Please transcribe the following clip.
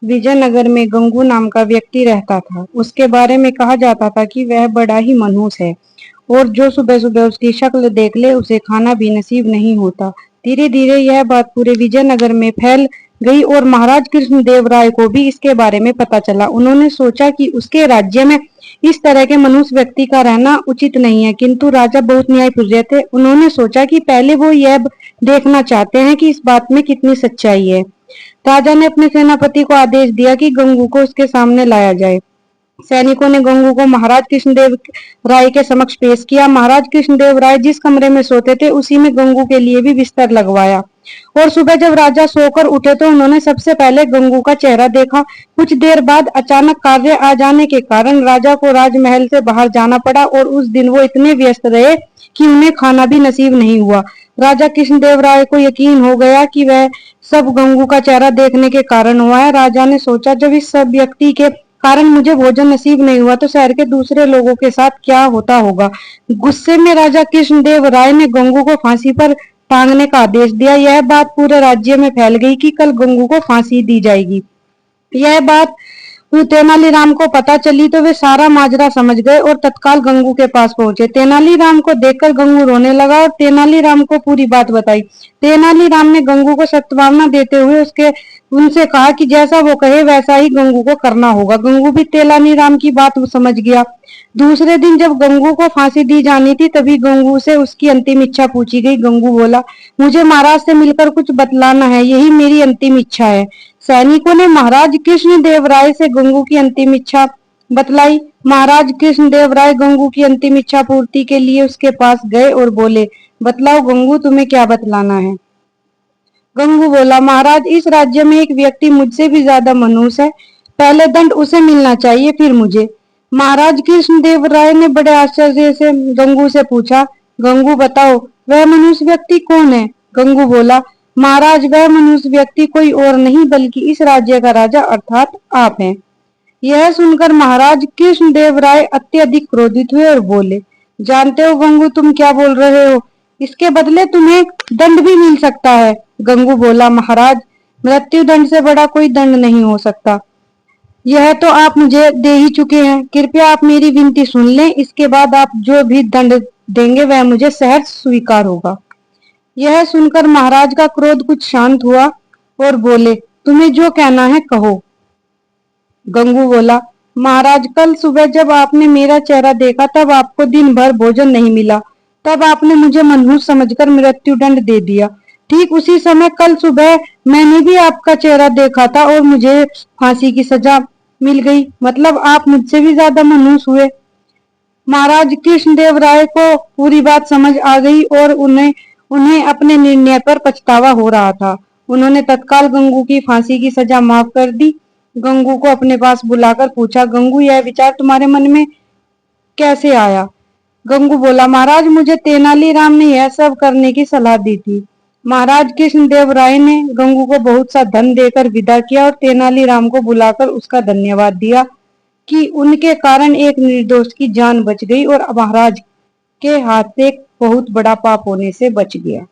विजयनगर में गंगू नाम का व्यक्ति रहता था। उसके बारे में कहा जाता था कि वह बड़ा ही मनहूस है और जो सुबह सुबह उसकी शक्ल देख ले उसे खाना भी नसीब नहीं होता। धीरे धीरे यह बात पूरे विजयनगर में फैल गई और महाराज कृष्णदेव राय को भी इसके बारे में पता चला। उन्होंने सोचा कि उसके राज्य में इस तरह के मनुष्य व्यक्ति का रहना उचित नहीं है, किंतु राजा बहुत न्यायप्रिय थे। उन्होंने सोचा कि पहले वो यह देखना चाहते हैं कि इस बात में कितनी सच्चाई है। राजा ने अपने सेनापति को आदेश दिया कि गंगू को उसके सामने लाया जाए। सैनिकों ने गंगू को महाराज कृष्णदेव राय के समक्ष पेश किया। महाराज कृष्णदेव राय जिस कमरे में सोते थे उसी में गंगू के लिए भी बिस्तर लगवाया और सुबह जब राजा सोकर उठे तो उन्होंने सबसे पहले गंगू का चेहरा देखा। कुछ देर बाद अचानक कार्य आ जाने के कारण राजा को राजमहल से बाहर जाना पड़ा और उस दिन वो इतने व्यस्त रहे कि उन्हें खाना भी नसीब नहीं हुआ। राजा कृष्णदेव राय को यकीन हो गया कि वह सब गंगू का चेहरा देखने के कारण हुआ है। राजा ने सोचा, जब इस सब व्यक्ति के कारण मुझे भोजन नसीब नहीं हुआ तो शहर के दूसरे लोगों के साथ क्या होता होगा। गुस्से में राजा कृष्णदेव राय ने गंगू को फांसी पर टांगने का आदेश दिया। यह बात पूरे राज्य में फैल गई कि कल गंगू को फांसी दी जाएगी। यह बात तेनालीराम को पता चली तो वे सारा माजरा समझ गए और तत्काल गंगू के पास पहुंचे। तेनालीराम को देखकर गंगू रोने लगा और तेनालीराम को पूरी बात बताई। तेनालीराम ने गंगू को सत्वावना देते हुए उनसे कहा कि जैसा वो कहे वैसा ही गंगू को करना होगा। गंगू भी तेनालीराम की बात समझ गया। दूसरे दिन जब गंगू को फांसी दी जानी थी तभी गंगू से उसकी अंतिम इच्छा पूछी गई। गंगू बोला, मुझे महाराज से मिलकर कुछ बतलाना है, यही मेरी अंतिम इच्छा है। सैनिकों ने महाराज कृष्णदेव राय से गंगू की अंतिम इच्छा बतलाई। महाराज कृष्णदेव राय गंगू की अंतिम इच्छा पूर्ति के लिए उसके पास गए और बोले, बतलाओ गंगू, तुम्हें क्या बतलाना है। गंगू बोला, महाराज, इस राज्य में एक व्यक्ति मुझसे भी ज्यादा मनहूस है। पहले दंड उसे मिलना चाहिए, फिर मुझे। महाराज कृष्णदेव राय ने बड़े आश्चर्य से गंगू से पूछा, गंगू बताओ, वह मनुष्य व्यक्ति कौन है। गंगू बोला, महाराज, वह मनुष्य व्यक्ति कोई और नहीं बल्कि इस राज्य का राजा अर्थात आप हैं। यह सुनकर महाराज कृष्णदेव राय अत्यधिक क्रोधित हुए और बोले, जानते हो गंगू, तुम क्या बोल रहे हो, इसके बदले तुम्हें दंड भी मिल सकता है। गंगू बोला, महाराज, मृत्यु दंड से बड़ा कोई दंड नहीं हो सकता। यह तो आप मुझे दे ही चुके हैं। कृपया आप मेरी विनती सुन लें, इसके बाद आप जो भी दंड देंगे वह मुझे सहर्ष स्वीकार होगा। यह सुनकर महाराज का क्रोध कुछ शांत हुआ और बोले, तुम्हें जो कहना है कहो। गंगू बोला, महाराज, कल सुबह जब आपने मेरा चेहरा देखा तब आपको दिन भर भोजन नहीं मिला। तब आपने मुझे मनहूस समझकर मृत्यु दंड दे दिया। ठीक उसी समय कल सुबह मैंने भी आपका चेहरा देखा था और मुझे फांसी की सजा मिल गई। मतलब आप मुझसे भी ज्यादा मनहूस हुए। महाराज कृष्णदेव राय को पूरी बात समझ आ गई और उन्हें अपने निर्णय पर पछतावा हो रहा था। उन्होंने तत्काल गंगू की फांसी की सजा माफ कर दी। गंगू को अपने पास बुलाकर पूछा, गंगू, यह विचार तुम्हारे मन में कैसे आया। गंगू बोला, महाराज, मुझे तेनालीराम ने यह सब करने की सलाह दी थी। महाराज कृष्णदेव राय ने गंगू को बहुत सा धन देकर विदा किया और तेनालीराम को बुलाकर उसका धन्यवाद दिया कि उनके कारण एक निर्दोष की जान बच गई और महाराज के हाथ से एक बहुत बड़ा पाप होने से बच गया।